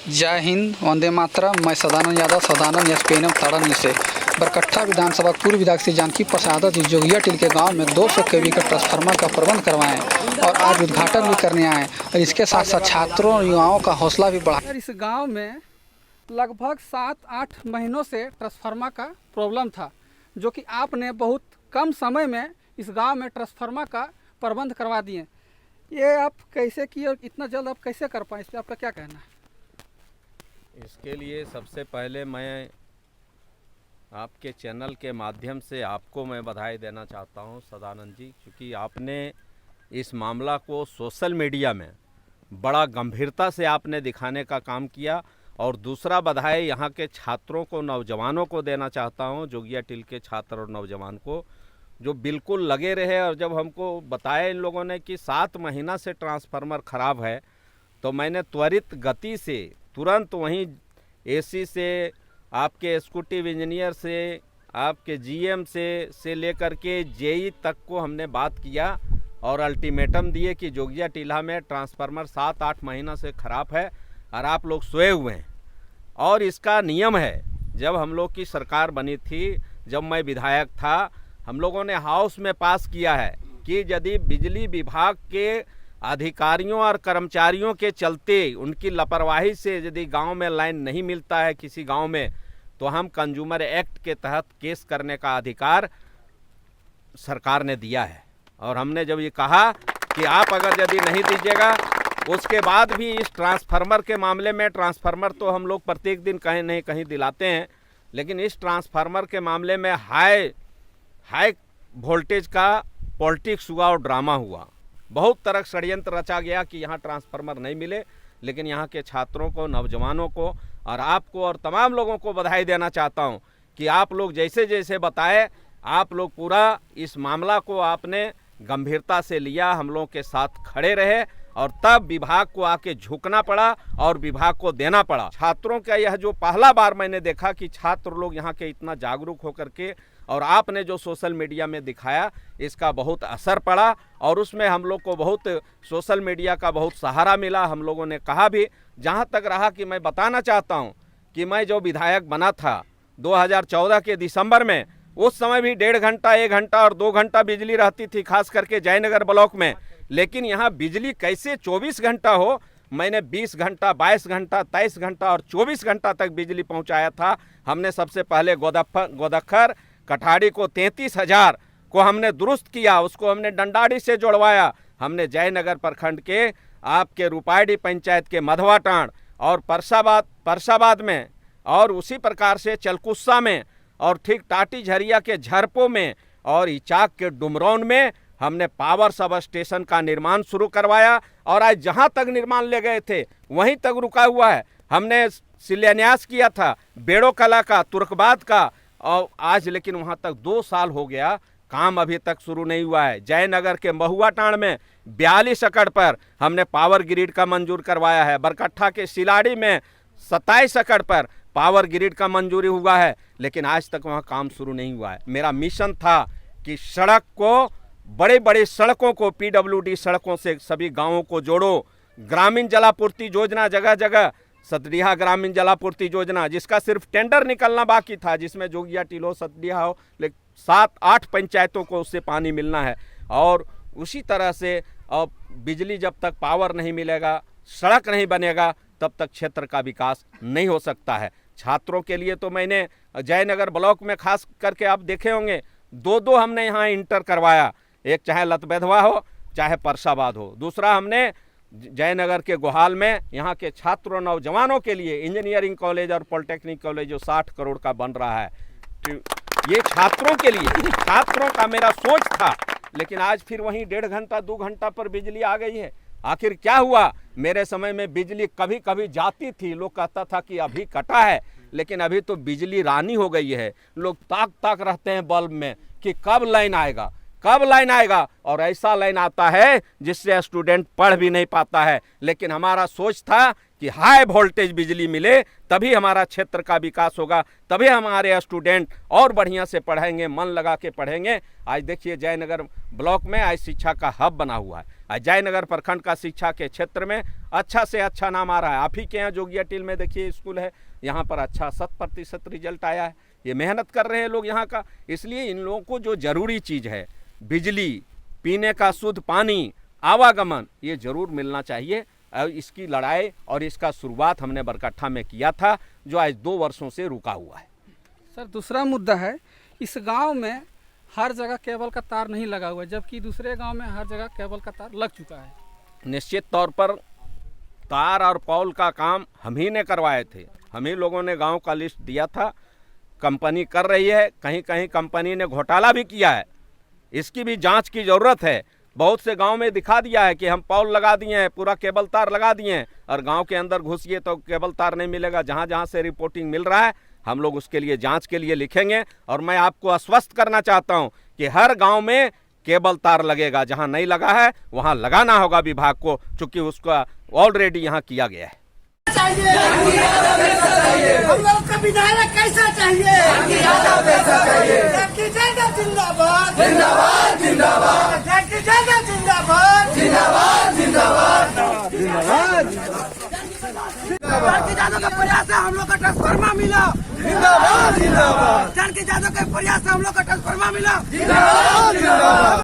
जय हिंद, वंदे मातरम। मैं सदानंद यादव, सदानंद एसपीएम ताड़ानी से बरकट्ठा विधानसभा पूर्व विधायक श्री जानकी प्रसाद जी जोगिया टिल के गांव में 200 केवी का ट्रांसफार्मर का प्रबंध करवाएं और आज उद्घाटन भी करने आए और इसके साथ साथ छात्रों और युवाओं का हौसला भी बढ़ा। इस गाँव में लगभग 7-8 महीनों से ट्रांसफार्मर का प्रॉब्लम था, जो कि आपने बहुत कम समय में इस गाँव में ट्रांसफार्मर का प्रबंध करवा दिए। ये आप कैसे किए और इतना जल्द आप कैसे कर पाए, इस पर आपका क्या कहना है? इसके लिए सबसे पहले मैं आपके चैनल के माध्यम से आपको मैं बधाई देना चाहता हूं सदानंद जी, क्योंकि आपने इस मामला को सोशल मीडिया में बड़ा गंभीरता से आपने दिखाने का काम किया। और दूसरा बधाई यहाँ के छात्रों को, नौजवानों को देना चाहता हूं, जोगिया टिल के छात्र और नौजवान को, जो बिल्कुल लगे रहे। और जब हमको बताया इन लोगों ने कि 7 महीना से ट्रांसफार्मर ख़राब है, तो मैंने त्वरित गति से तुरंत वहीं एसी से, आपके एग्जीक्यूटिव इंजीनियर से, आपके जीएम से लेकर के जेई तक को हमने बात किया और अल्टीमेटम दिए कि जोगिया टीला में ट्रांसफार्मर 7-8 महीना से ख़राब है और आप लोग सोए हुए हैं। और इसका नियम है, जब हम लोग की सरकार बनी थी, जब मैं विधायक था, हम लोगों ने हाउस में पास किया है कि यदि बिजली विभाग के अधिकारियों और कर्मचारियों के चलते, उनकी लापरवाही से यदि गांव में लाइन नहीं मिलता है किसी गांव में, तो हम कंज्यूमर एक्ट के तहत केस करने का अधिकार सरकार ने दिया है। और हमने जब ये कहा कि आप अगर यदि नहीं दीजिएगा, उसके बाद भी इस ट्रांसफार्मर के मामले में, ट्रांसफार्मर तो हम लोग प्रत्येक दिन कहीं नहीं कहीं दिलाते हैं, लेकिन इस ट्रांसफार्मर के मामले में हाई वोल्टेज का पॉलिटिक्स हुआ और ड्रामा हुआ। बहुत तरह षड्यंत्र रचा गया कि यहाँ ट्रांसफार्मर नहीं मिले। लेकिन यहाँ के छात्रों को, नौजवानों को और आपको और तमाम लोगों को बधाई देना चाहता हूँ कि आप लोग जैसे जैसे बताए, आप लोग पूरा इस मामला को आपने गंभीरता से लिया, हम लोगों के साथ खड़े रहे और तब विभाग को आके झुकना पड़ा और विभाग को देना पड़ा। छात्रों का यह जो पहला बार मैंने देखा कि छात्र लोग यहाँ के इतना जागरूक होकर के, और आपने जो सोशल मीडिया में दिखाया, इसका बहुत असर पड़ा और उसमें हम लोग को बहुत सोशल मीडिया का बहुत सहारा मिला। हम लोगों ने कहा भी, जहाँ तक रहा कि मैं बताना चाहता हूँ कि मैं जो विधायक बना था 2014 के दिसंबर में, उस समय भी 1.5 घंटा, 1 घंटा और 2 घंटा बिजली रहती थी, खास करके जयनगर ब्लॉक में। लेकिन यहाँ बिजली कैसे 24 घंटा हो, मैंने 20 घंटा, 22 घंटा, 23 घंटा और 24 घंटा तक बिजली पहुँचाया था। हमने सबसे पहले गोदखर कठाड़ी को 33,000 को हमने दुरुस्त किया, उसको हमने डंडाड़ी से जोड़वाया। हमने जयनगर प्रखंड के आपके रुपाईडी पंचायत के मधवाटाण और परसाबाद में, और उसी प्रकार से चलकुस्सा में, और ठीक टाटी झरिया के झरपो में और इचाक के डुमरौन में हमने पावर सब स्टेशन का निर्माण शुरू करवाया। और आज जहां तक निर्माण ले गए थे वहीं तक रुका हुआ है। हमने शिलान्यास किया था बेड़ो कला का, तुर्कबाद का, और आज लेकिन वहां तक 2 साल हो गया, काम अभी तक शुरू नहीं हुआ है। जयनगर के महुआटाण में 42 एकड़ पर हमने पावर ग्रिड का मंजूर करवाया है। बरकट्ठा के सिलाड़ी में 27 एकड़ पर पावर ग्रिड का मंजूरी हुआ है, लेकिन आज तक वहाँ काम शुरू नहीं हुआ है। मेरा मिशन था कि सड़क को, बड़े बड़े सड़कों को, पीडब्ल्यूडी सड़कों से सभी गाँवों को जोड़ो। ग्रामीण जलापूर्ति योजना, जगह जगह सतडीहा ग्रामीण जलापूर्ति योजना, जिसका सिर्फ टेंडर निकलना बाकी था, जिसमें जोगिया टिल हो, सतडीहा हो, लेकिन 7-8 पंचायतों को उससे पानी मिलना है। और उसी तरह से अब बिजली जब तक पावर नहीं मिलेगा, सड़क नहीं बनेगा, तब तक क्षेत्र का विकास नहीं हो सकता है। छात्रों के लिए तो मैंने जयनगर ब्लॉक में खास करके आप देखे होंगे, 2 हमने यहाँ इंटर करवाया, एक चाहे लतबेधवा हो चाहे परसाबाद हो, दूसरा हमने जयनगर के गोहाल में यहाँ के छात्रों, नौजवानों के लिए इंजीनियरिंग कॉलेज और पॉलिटेक्निक कॉलेज जो 60 करोड़ का बन रहा है। ये छात्रों के लिए, छात्रों का मेरा सोच था। लेकिन आज फिर वहीं 1.5 घंटा, 2 घंटा पर बिजली आ गई है। आखिर क्या हुआ? मेरे समय में बिजली कभी कभी जाती थी, लोग कहता था कि अभी कटा है, लेकिन अभी तो बिजली रानी हो गई है। लोग ताक रहते हैं बल्ब में कि कब लाइन आएगा, कब लाइन आएगा, और ऐसा लाइन आता है जिससे स्टूडेंट पढ़ भी नहीं पाता है। लेकिन हमारा सोच था कि हाई वोल्टेज बिजली मिले, तभी हमारा क्षेत्र का विकास होगा, तभी हमारे स्टूडेंट और बढ़िया से पढ़ेंगे, मन लगा के पढ़ेंगे। आज देखिए जयनगर ब्लॉक में आज शिक्षा का हब बना हुआ है। आज जयनगर प्रखंड का शिक्षा के क्षेत्र में अच्छा से अच्छा नाम आ रहा है। आप ही के यहाँ जोगिया टील में देखिए स्कूल है, यहाँ पर अच्छा 100% रिजल्ट आया है। ये मेहनत कर रहे हैं लोग यहाँ का। इसलिए इन लोगों को जो ज़रूरी चीज़ है, बिजली, पीने का शुद्ध पानी, आवागमन, ये ज़रूर मिलना चाहिए। इसकी लड़ाई और इसका शुरुआत हमने बरकट्ठा में किया था, जो आज 2 वर्षों से रुका हुआ है। सर दूसरा मुद्दा है, इस गांव में हर जगह केबल का तार नहीं लगा हुआ है, जबकि दूसरे गांव में हर जगह केबल का तार लग चुका है। निश्चित तौर पर तार और पॉल का काम हम ही ने करवाए थे। हम ही लोगों ने गांव का लिस्ट दिया था। कंपनी कर रही है, कहीं कहीं कंपनी ने घोटाला भी किया है। इसकी भी जांच की ज़रूरत है। बहुत से गांव में दिखा दिया है कि हम पॉल लगा दिए हैं, पूरा केबल तार लगा दिए हैं, और गांव के अंदर घुसिए तो केबल तार नहीं मिलेगा। जहां जहां से रिपोर्टिंग मिल रहा है, हम लोग उसके लिए जांच के लिए लिखेंगे। और मैं आपको आश्वस्त करना चाहता हूं कि हर गांव में केबल तार लगेगा। जहां नहीं लगा है वहां लगाना होगा विभाग को, चूँकि उसका ऑलरेडी यहाँ किया गया है। हम लोग का विधायक कैसा चाहिए? जबकि जिंदाबाद जिंदाबाद जिंदाबाद जबकि जिंदाबाद जिंदाबाद जिंदाबाद जानकी यादव के प्रयास से हम लोग का ट्रांसफार्मर मिला। जिंदाबाद जिंदाबाद जानकी यादव के प्रयास से हम लोग का ट्रांसफार्मर मिला। जिंदाबाद जिंदाबाद।